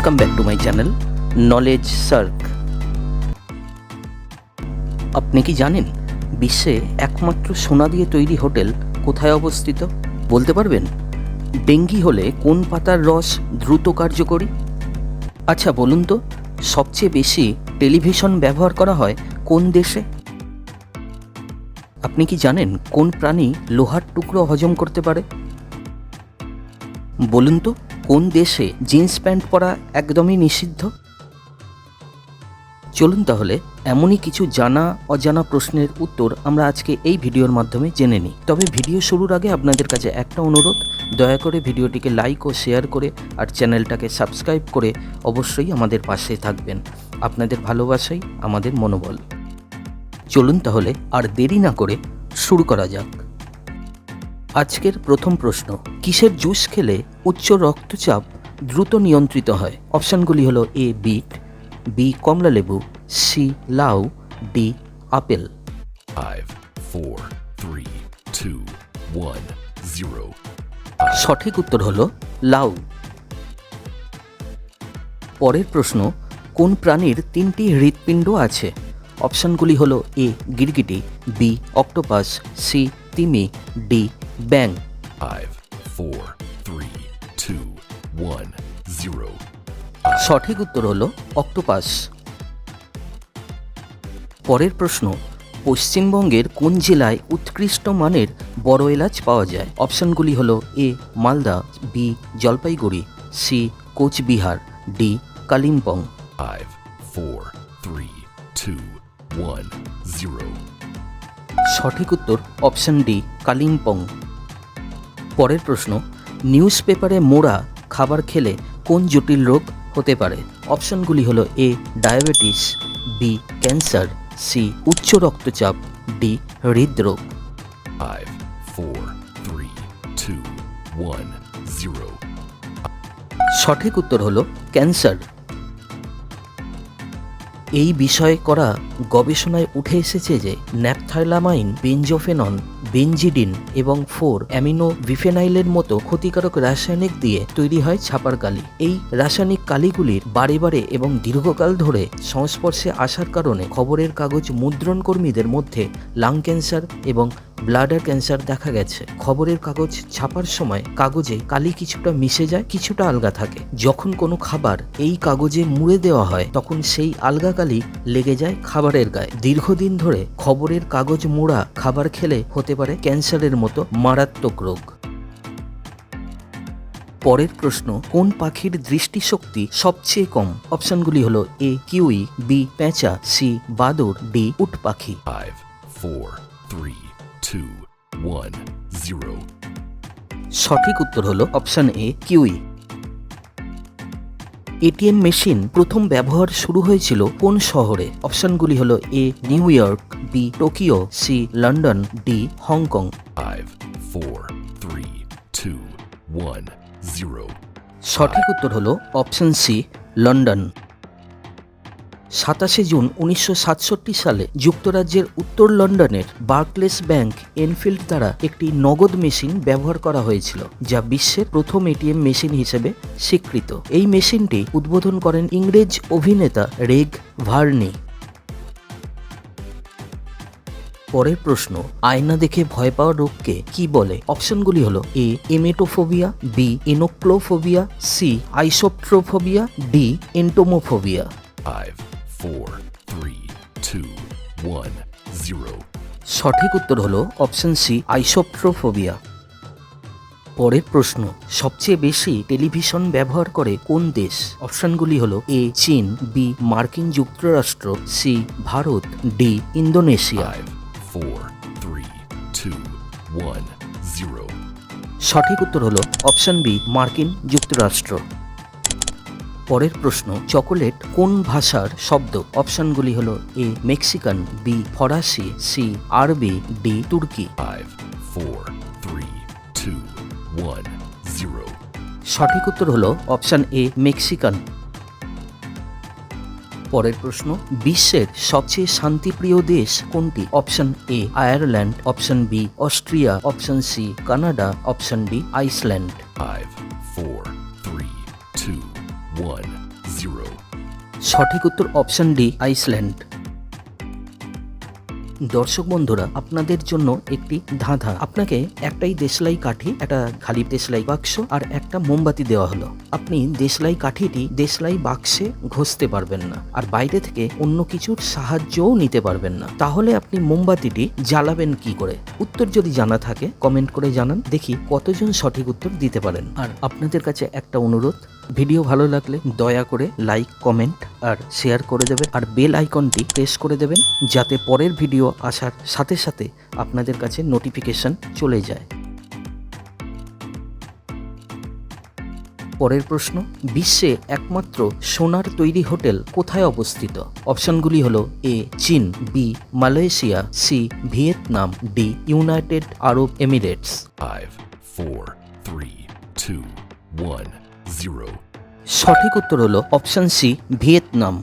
Welcome back to my channel knowledge SAARC. আপনি কি জানেন বিশ্বে একমাত্র সোনা দিয়ে তৈরি হোটেল কোথায় অবস্থিত? বলতে পারবেন? ডেঙ্গি হলে কোন পাতার রস দ্রুত কার্যকরী? আচ্ছা বলুন তো, সবচেয়ে বেশি টেলিভিশন ব্যবহার করা হয় কোন দেশে? আপনি কি জানেন কোন প্রাণী লোহার টুকরো হজম করতে পারে? বলুন তো, কোন দেশে জিন্স প্যান্ট পরা একদমই নিষিদ্ধ? চলুন তাহলে এমনই কিছু জানা অজানা প্রশ্নের উত্তর আমরা আজকে এই ভিডিওর মাধ্যমে জেনে নিই। তবে ভিডিও শুরুর আগে আপনাদের কাছে একটা অনুরোধ, দয়া করে ভিডিওটিকে লাইক ও শেয়ার করে আর চ্যানেলটাকে সাবস্ক্রাইব করে অবশ্যই আমাদের পাশে থাকবেন। আপনাদের ভালোবাসাই আমাদের মনোবল। চলুন তাহলে আর দেরি না করে শুরু করা যাক। আজকের প্রথম প্রশ্ন, কিসের জুস খেলে উচ্চ রক্তচাপ দ্রুত নিয়ন্ত্রিত হয়? অপশানগুলি হলো এ বিট, বি কমলালেবু, সি লাউ, ডি আপেল। 5, 4, 3, 2, 1, 0. সঠিক উত্তর হলো লাউ। পরের প্রশ্ন, কোন প্রাণীর তিনটি হৃৎপিণ্ড আছে? অপশানগুলি হলো এ গিরগিটি, বি অক্টোপাস, সি তিমি, ডি ব্যাং। 5, 4, 3, 2, 1, 0. সঠিক উত্তর হলো অক্টোপাস। পরের প্রশ্ন, পশ্চিমবঙ্গের কোন জেলায় উৎকৃষ্ট মানের বড় এলাচ পাওয়া যায়? অপশানগুলি হলো A Malda, B Jalpaiguri, C Coochbehar, D Kalimpong. 5, 4, 3, 2, 1, 0. সঠিক উত্তর অপশান ডি কালিম্পং। পরের প্রশ্ন, নিউজ পেপারে মোড়া খাবার খেলে কোন জটিল রোগ হতে পারে? অপশানগুলি হলো A diabetes, B cancer, C উচ্চ রক্তচাপ, ডি হৃদরোগ। 5, 4, 3, 2, 1, 0. সঠিক উত্তর হলো ক্যান্সার। এই বিষয়ে করা গবেষণায় উঠে এসেছে যে ন্যাপথাইলামাইন, বেনজোফেনন, বেনজিডিন এবং 4 অ্যামিনো বিফেনাইলের মতো ক্ষতিকারক রাসায়নিক দিয়ে তৈরি হয় ছাপার কালি। এই রাসায়নিক কালিগুলির বারে বারে এবং দীর্ঘকাল ধরে সংস্পর্শে আসার কারণে খবরের কাগজ মুদ্রণ কর্মীদের মধ্যে লাং ক্যান্সার এবং ব্লাডার ক্যান্সার দেখা গেছে। খবরের কাগজ ছাপার সময় কাগজে কালি কিছুটা মিশে যায়, কিছুটা আলগা থাকে। যখন কোনো খাবার এই কাগজে মুড়ে দেওয়া হয় তখন সেই আলগা কালি লেগে যায় খাবারের গায়ে। দীর্ঘদিন ধরে খবরের কাগজ মোড়া খাবার খেলে হতে পারে ক্যান্সারের মতো মারাত্মক রোগ। পরের প্রশ্ন, কোন পাখির দৃষ্টিশক্তি সবচেয়ে কম? অপশনগুলি হলো এ কিউই, বি পেঁচা, সি বাদুড়, ডি উট পাখি। 5, 4, 3, 2, 1, 0. সঠিক উত্তর হলো অপশন এ কিউই। এটিএম মেশিন প্রথম ব্যবহার শুরু হয়েছিল কোন শহরে? অপশনগুলি হলো এ নিউ ইয়র্ক, B Tokyo, C London, D Hong Kong. 5, 4, 3, 2, 1, 0. সঠিক উত্তর হলো অপশন সি লন্ডন। 27 জুন 1967 সালে যুক্তরাজ্যের উত্তর লন্ডনের বার্কলেস ব্যাংক এনফিল্ড দ্বারা একটি নগদ মেশিন ব্যবহার করা হয়েছিল, যা বিশ্বের প্রথম এটিএম মেশিন হিসেবে স্বীকৃত। এই মেশিনটি উদ্বোধন করেন ইংরেজ অভিনেতা রেগ ভার্নি। পরের প্রশ্ন, আয়না দেখে ভয় পাওয়ার রোগকে কি বলে? অপশনগুলি হলো এ এমেটোফোবিয়া, বি এনোক্লোফোবিয়া, সি আইসোট্রোফোবিয়া, ডি এন্টোমোফোবিয়া। 5, 4, 3, 2, 1, 0. সঠিক উত্তর হলো অপশন সি আইসোট্রোফোবিয়া। পরের প্রশ্ন, সবচেয়ে বেশি টেলিভিশন ব্যবহার করে কোন দেশ? অপশনগুলি হলো এ চীন, বি মার্কিন যুক্তরাষ্ট্র, সি ভারত, ডি ইন্দোনেশিয়া। 5, 4, 3, 2, 1, 0. সঠিক উত্তর হলো অপশন বি মার্কিন যুক্তরাষ্ট্র। পরের প্রশ্ন, চকোলেট কোন ভাষার শব্দ? অপশনগুলি হলো এ মেক্সিকান, বি ফরাসি, সি আরবি, ডি তুর্কি। 5, 4, 3, 2, 1, 0. সঠিক উত্তর হলো অপশন এ মেক্সিকান। পরের প্রশ্ন, বিশ্বের সবচেয়ে শান্তিপ্রিয় দেশ কোনটি? Option A Ireland, option B Austria, option C Canada, option D Iceland. 5, 4, 3, 2, 1, সঠিক উত্তর অপশন ডি আইসল্যান্ড। দর্শক বন্ধুরা, আপনাদের জন্য একটি ধাঁধা। আপনাকে একটাই দেশলাই কাঠি, একটা খালি দেশলাই বাক্স আর একটা মোমবাতি দেওয়া হলো। আপনি দেশলাই কাঠিটি দেশলাই বাক্সে ঘষতে পারবেন না, আর বাইরে থেকে অন্য কিছুর সাহায্যও নিতে পারবেন না। তাহলে আপনি মোমবাতিটি জ্বালাবেন কি করে? উত্তর যদি জানা থাকে কমেন্ট করে জানান, দেখি কতজন সঠিক উত্তর দিতে পারেন। আর আপনাদের কাছে একটা অনুরোধ, ভিডিও ভালো লাগলে দয়া করে লাইক, কমেন্ট আর শেয়ার করে দেবেন, আর বেল আইকনটি প্রেস করে দেবেন যাতে পরের ভিডিও আসার সাথে সাথে আপনাদের কাছে নোটিফিকেশন চলে যায়। পরের প্রশ্ন, বিশ্বে একমাত্র সোনার তৈরি হোটেল কোথায় অবস্থিত? অপশনগুলি হলো: এ চীন, B Malaysia, C Vietnam, D United Arab Emirates. 5, 4, 3, 2, 1, 0. সঠিক উত্তর হলো অপশন সি ভিয়েতনাম।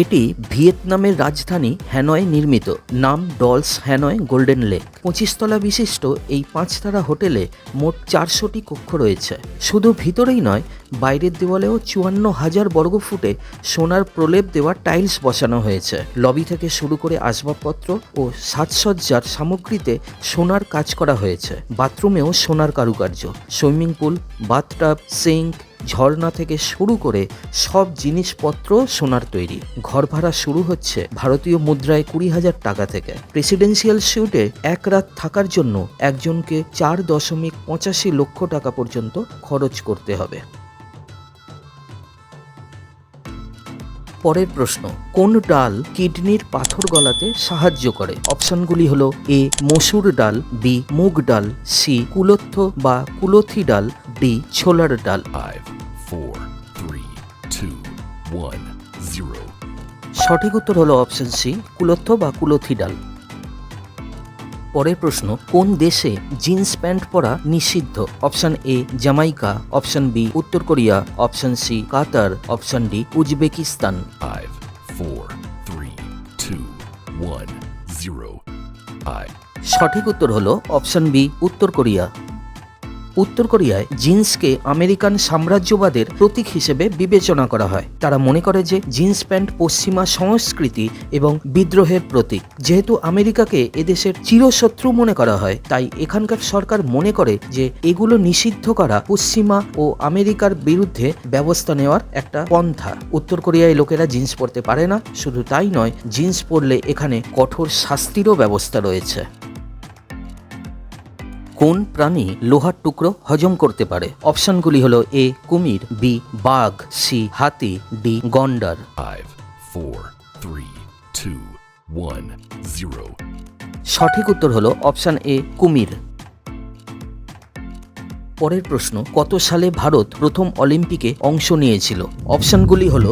এটি ভিয়েতনামের রাজধানী হ্যানয় নির্মিত। নাম ডলস হ্যানয় গোল্ডেন লেক। 25 তলা বিশিষ্ট এই 5 তারা হোটেলে মোট 400টি কক্ষ রয়েছে। শুধু ভিতরেই নয়, বাইরের দেওয়ালেও 54,000 বর্গফুটে সোনার প্রলেপ দেওয়া টাইলস বসানো হয়েছে। লবি থেকে শুরু করে আসবাবপত্র ও সাজসজ্জার সামগ্রীতে সোনার কাজ করা হয়েছে। বাথরুমেও সোনার কারুকার্য। সুইমিং পুল, বাথটাব, সিঙ্ক, ঝর্ণা থেকে শুরু করে সব জিনিসপত্র সোনার তৈরি। ঘর ভাড়া শুরু হচ্ছে ভারতীয় মুদ্রায় 20,000 টাকা থেকে। প্রেসিডেন্সিয়াল স্যুটে এক রাত থাকার জন্য একজনকে 4.85 লক্ষ টাকা পর্যন্ত খরচ করতে হবে। পরের প্রশ্ন, কোন ডাল কিডনির পাথর গলাতে সাহায্য করে? অপশনগুলি হলো: এ মসুর ডাল, বি মুগ ডাল, সি কুলথ বা কুলথি ডাল, ডি ছোলার ডাল। 5, 4, 3, 2, 1, 0. সঠিক উত্তর হলো অপশন সি কুলথ বা কুলথি ডাল। পরের প্রশ্ন, কোন দেশে জিন্স প্যান্ট পরা নিষিদ্ধ? Option A Jamaica, option B উত্তর কোরিয়া, option C Qatar, option D Uzbekistan. 5, 4, 3, 2, 1, 0. সঠিক উত্তর হলো অপশন বি উত্তর কোরিয়া। উত্তর কোরিয়ায় জিন্সকে আমেরিকান সাম্রাজ্যবাদের প্রতীক হিসেবে বিবেচনা করা হয়। তারা মনে করে যে জিন্স প্যান্ট পশ্চিমা সংস্কৃতি এবং বিদ্রোহের প্রতীক। যেহেতু আমেরিকাকে এদেশের চিরশত্রু মনে করা হয়, তাই এখানকার সরকার মনে করে যে এগুলো নিষিদ্ধ করা পশ্চিমা ও আমেরিকার বিরুদ্ধে ব্যবস্থা নেওয়ার একটা পন্থা। উত্তর কোরিয়ায় লোকেরা জিন্স পরতে পারে না। শুধু তাই নয়, জিন্স পরলে এখানে কঠোর শাস্তিরও ব্যবস্থা রয়েছে। কোন প্রাণী লোহার টুকরো হজম করতে পারে? অপশনগুলি হলো: এ কুমির, বি বাঘ, সি হাতি, ডি গন্ডার। 5, 4, 3, 2, 1, 0. সঠিক উত্তর হলো অপশন এ কুমির। পরের প্রশ্ন, কত সালে ভারত প্রথম অলিম্পিকে অংশ নিয়েছিল? অপশনগুলি হলো: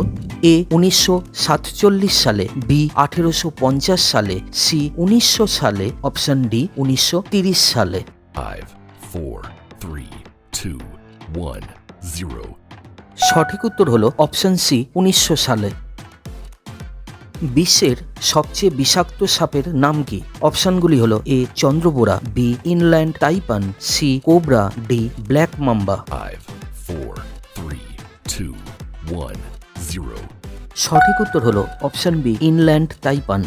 এ 1947 সালে, বি 1850 সালে, সি 1900 সালে, অপশন ডি 1930 সালে। 5, 4, 3, 2, 1, 0. সঠিক উত্তর হলো অপশন সি 1900 সালে। বিশ্বের সবচেয়ে বিষাক্ত সাপের নাম কি? অপশনগুলি হলো: A Chandrabora, B inland taipan, C cobra, D black mamba. 5, 4, 3, 2, 1, 0. সঠিক উত্তর হলো অপশন বি ইনল্যান্ড টাইপান।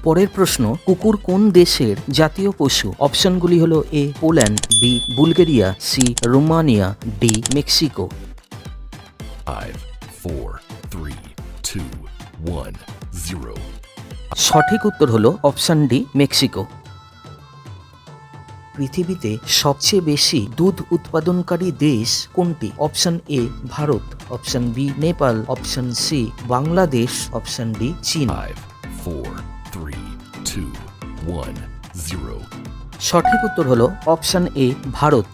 পরের প্রশ্ন, কুকুর কোন দেশের জাতীয় পশু? অপশনগুলি হলো: A Poland, B Bulgaria, C Romania, D Mexico. 5, 4, 3, 2, 1, 0. সঠিক উত্তর হলো অপশন ডি মেক্সিকো। পৃথিবীতে সবচেয়ে বেশি দুধ উৎপাদনকারী দেশ কোনটি? Option A Bharat, option B Nepal, option C Bangladesh, option D চীন। 5, 4, 3, 2, 1, 0. সঠিক উত্তর হলো অপশন এ ভারত।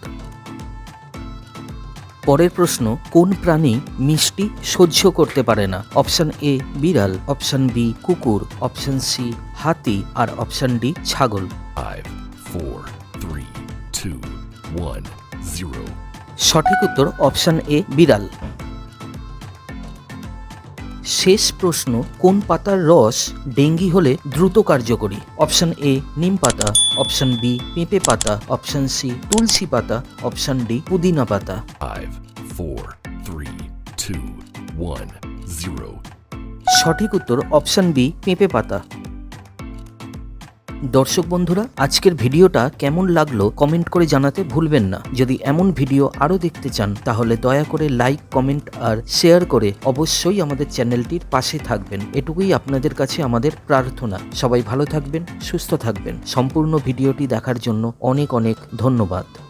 পরের প্রশ্ন, কোন প্রাণী মিষ্টি সহ্য করতে পারে না? অপশন এ বিড়াল, অপশন বি কুকুর, অপশন সি হাতি, আর অপশন ডি ছাগল। 5, 4, 3, 2, 1, 0. সঠিক উত্তর অপশন এ বিড়াল। শেষ প্রশ্ন, কোন পাতার রস ডেঙ্গি হলে দ্রুত কার্যকরী? অপশন এ নিম পাতা, অপশন বি পেঁপে পাতা, অপশন সি তুলসী পাতা, অপশন ডি পুদিনা পাতা। 5, 4, 3, 2 1 0. সঠিক উত্তর অপশন বি, পেঁপে পাতা। দর্শক বন্ধুরা, আজকের ভিডিওটা কেমন লাগলো কমেন্ট করে জানাতে ভুলবেন না। যদি এমন ভিডিও আরও দেখতে চান তাহলে দয়া করে লাইক, কমেন্ট আর শেয়ার করে অবশ্যই আমাদের চ্যানেলটির পাশে থাকবেন। এটুকুই আপনাদের কাছে আমাদের প্রার্থনা। সবাই ভালো থাকবেন, সুস্থ থাকবেন। সম্পূর্ণ ভিডিওটি দেখার জন্য অনেক অনেক ধন্যবাদ।